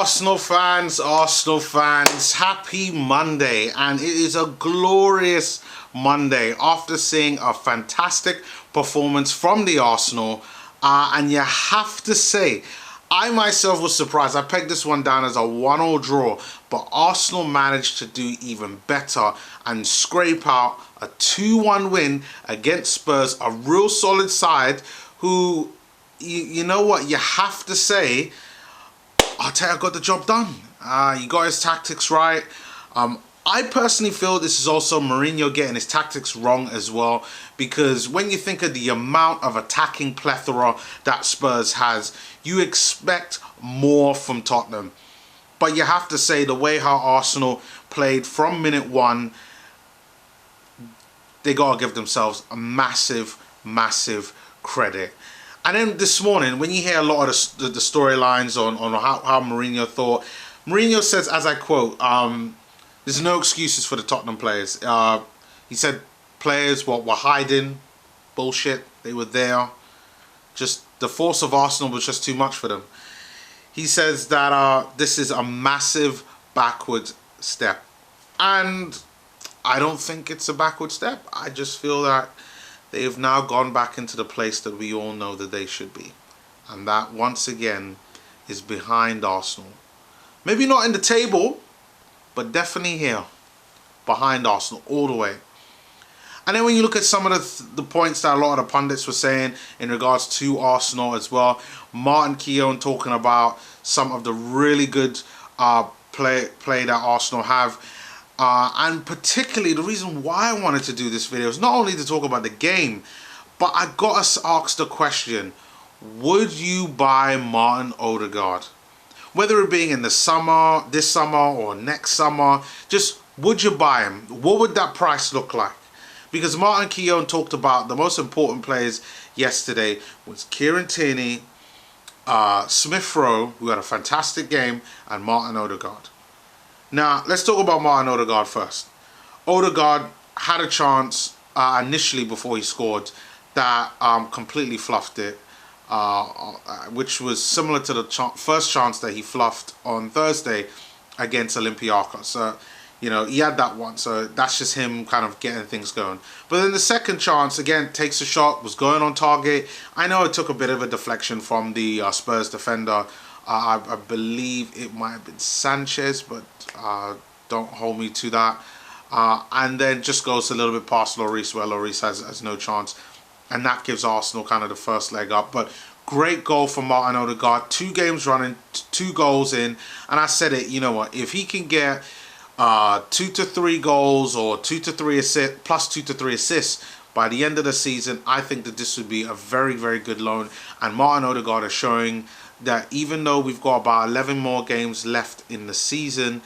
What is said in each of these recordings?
Arsenal fans, happy Monday, and it is a glorious Monday after seeing a fantastic performance from the Arsenal, and you have to say, I myself was surprised. I pegged this one down as a 1-1 draw, but Arsenal managed to do even better and scrape out a 2-1 win against Spurs, a real solid side who, you know what, you have to say, Arteta got the job done. He got his tactics right. I personally feel this is also Mourinho getting his tactics wrong as well, because when you think of the amount of attacking plethora that Spurs has, you expect more from Tottenham. But you have to say, the way how Arsenal played from minute one, they got to give themselves a massive credit. And then this morning, when you hear a lot of the storylines on how Mourinho thought, Mourinho says, as I quote, there's no excuses for the Tottenham players. He said players were hiding. Bullshit. They were there. Just the force of Arsenal was just too much for them. He says that this is a massive backward step. And I don't think it's a backward step. I just feel that they have now gone back into the place that we all know that they should be. And that, once again, is behind Arsenal. Maybe not in the table, but definitely here. Behind Arsenal, all the way. And then when you look at some of the points that a lot of the pundits were saying in regards to Arsenal as well, Martin Keown talking about some of the really good play that Arsenal have. And particularly the reason why I wanted to do this video is not only to talk about the game, but I got to ask the question, would you buy Martin Odegaard? Whether it being in the summer, this summer or next summer, just would you buy him? What would that price look like? Because Martin Keown talked about the most important players yesterday was Kieran Tierney, Smith Rowe, who had a fantastic game, and Martin Odegaard. Now, let's talk about Martin Odegaard first. Odegaard had a chance initially before he scored that completely fluffed it, which was similar to the first chance that he fluffed on Thursday against Olympiacos. So, you know, he had that one, so that's just him kind of getting things going. But then the second chance, again, takes a shot, was going on target. I know it took a bit of a deflection from the Spurs defender. I believe it might have been Sanchez, but don't hold me to that. And then just goes a little bit past Lloris, where Lloris has no chance. And that gives Arsenal kind of the first leg up. But great goal from Martin Odegaard. 2 games running, 2 goals in. And I said it, you know what, if he can get 2 to 3 goals or 2 to 3 assists, plus 2 to 3 assists by the end of the season, I think that this would be a very good loan. And Martin Odegaard is showing that even though we've got about 11 more games left in the season,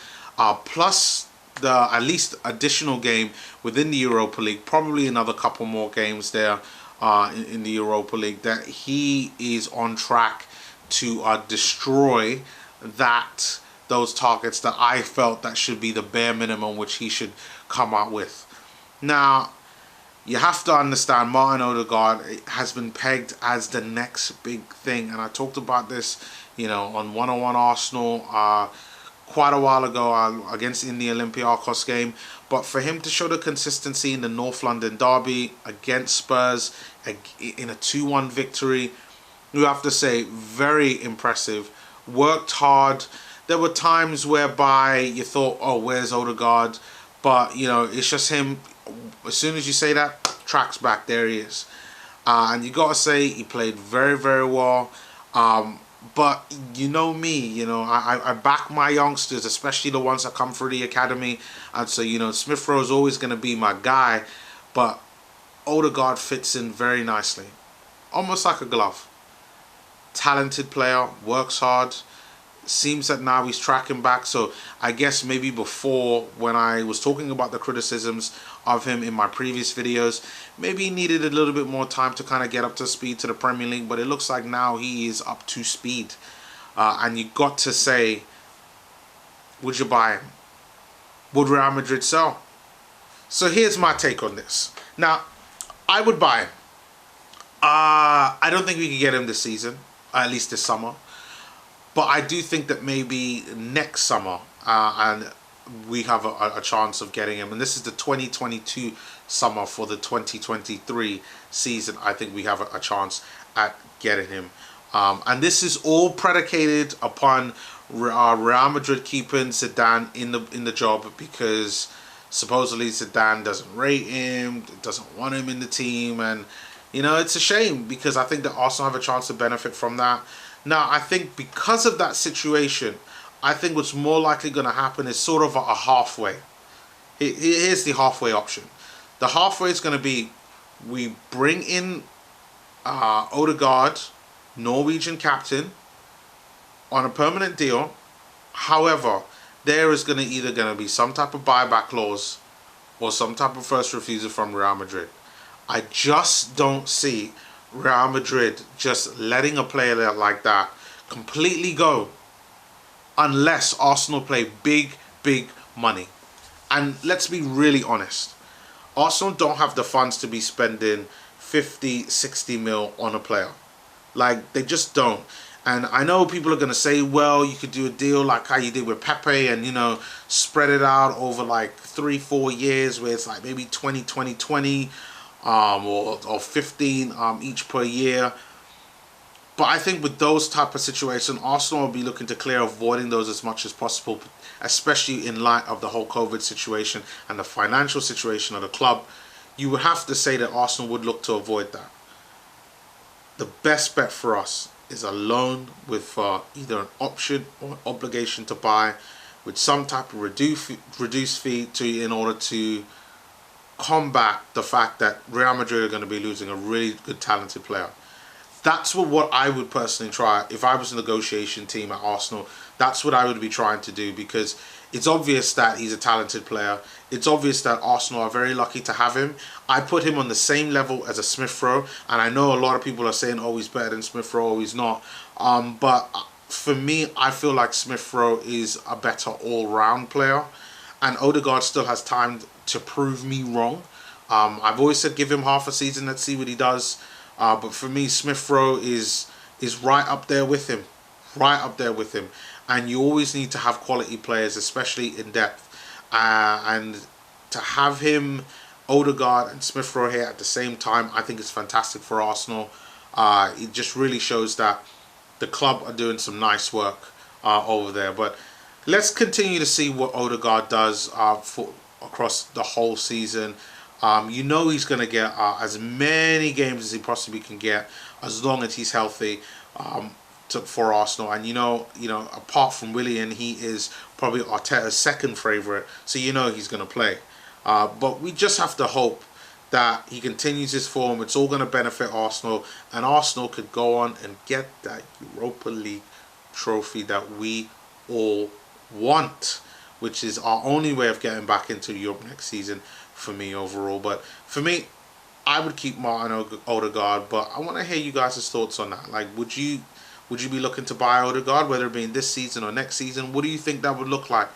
plus the at least additional game within the Europa League, probably another couple more games there in the Europa League, that he is on track to destroy those targets that I felt that should be the bare minimum which he should come out with. Now, you have to understand, Martin Odegaard has been pegged as the next big thing. And I talked about this, you know, on 101 Arsenal quite a while ago against in the Olympiacos game. But for him to show the consistency in the North London derby against Spurs in a 2-1 victory, you have to say, very impressive. Worked hard. There were times whereby you thought, oh, where's Odegaard? But, you know, it's just him. As soon as you say that, tracks back, there he is. And you got to say, he played very well. But you know me, you know, I back my youngsters, especially the ones that come through the academy. And so, you know, Smith Rowe is always going to be my guy. But Odegaard fits in very nicely. Almost like a glove. Talented player, works hard. Seems that now he's tracking back. So I guess maybe before, when I was talking about the criticisms of him in my previous videos, maybe he needed a little bit more time to kind of get up to speed to the Premier League. But it looks like now he is up to speed. And you got to say, would you buy him? Would Real Madrid sell? So here's my take on this. Now, I would buy him. I don't think we could get him this season, at least this summer. But I do think that maybe next summer, and we have a chance of getting him. And this is the 2022 summer for the 2023 season. I think we have a chance at getting him. And this is all predicated upon Real Madrid keeping Zidane in the job, because supposedly Zidane doesn't rate him, doesn't want him in the team, and you know, it's a shame, because I think that Arsenal have a chance to benefit from that. Now, I think because of that situation, I think what's more likely going to happen is sort of a halfway. Here's the halfway option. The halfway is going to be, we bring in Odegaard, Norwegian captain, on a permanent deal. However, there is either going to be some type of buyback clause or some type of first refusal from Real Madrid. I just don't see Real Madrid just letting a player like that completely go unless Arsenal play big money. And let's be really honest, Arsenal don't have the funds to be spending 50, 60 mil on a player. Like, they just don't. And I know people are going to say, well, you could do a deal like how you did with Pepe and, you know, spread it out over like 3-4 years, where it's like maybe 20, 20, 20, or 15 each per year. But I think with those type of situations, Arsenal will be looking to clear avoiding those as much as possible, especially in light of the whole COVID situation and the financial situation of the club. You would have to say that Arsenal would look to avoid that. The best bet for us is a loan with either an option or an obligation to buy, with some type of reduced fee in order to combat the fact that Real Madrid are going to be losing a really good, talented player. That's what I would personally try if I was a negotiation team at Arsenal. That's what I would be trying to do, because it's obvious that he's a talented player. It's obvious that Arsenal are very lucky to have him. I put him on the same level as a Smith Rowe, and I know a lot of people are saying, oh, he's better than Smith Rowe, oh, he's not. But for me, I feel like Smith Rowe is a better all-round player, and Odegaard still has time to prove me wrong. I've always said give him half a season, let's see what he does. But for me, Smith Rowe is right up there with him. Right up there with him. And you always need to have quality players, especially in depth. And to have him, Odegaard and Smith Rowe here at the same time, I think it's fantastic for Arsenal. It just really shows that the club are doing some nice work over there. But let's continue to see what Odegaard does across the whole season. You know he's going to get as many games as he possibly can get, as long as he's healthy, for Arsenal. And you know, apart from Willian, he is probably Arteta's second favourite, so you know he's going to play. But we just have to hope that he continues his form. It's all going to benefit Arsenal, and Arsenal could go on and get that Europa League trophy that we all want, which is our only way of getting back into Europe next season for me overall. But for me, I would keep Martin Odegaard, but I want to hear you guys' thoughts on that. Like, would you be looking to buy Odegaard, whether it be in this season or next season? What do you think that would look like?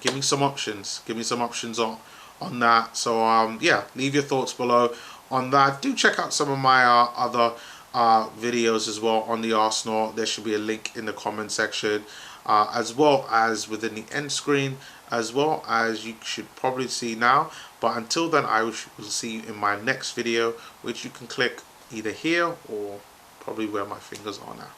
Give me some options. Give me some options on that. So yeah, leave your thoughts below on that. Do check out some of my other videos as well on the Arsenal. There should be a link in the comment section, as well as within the end screen, as well as you should probably see now. But until then, I will see you in my next video, which you can click either here or probably where my fingers are now.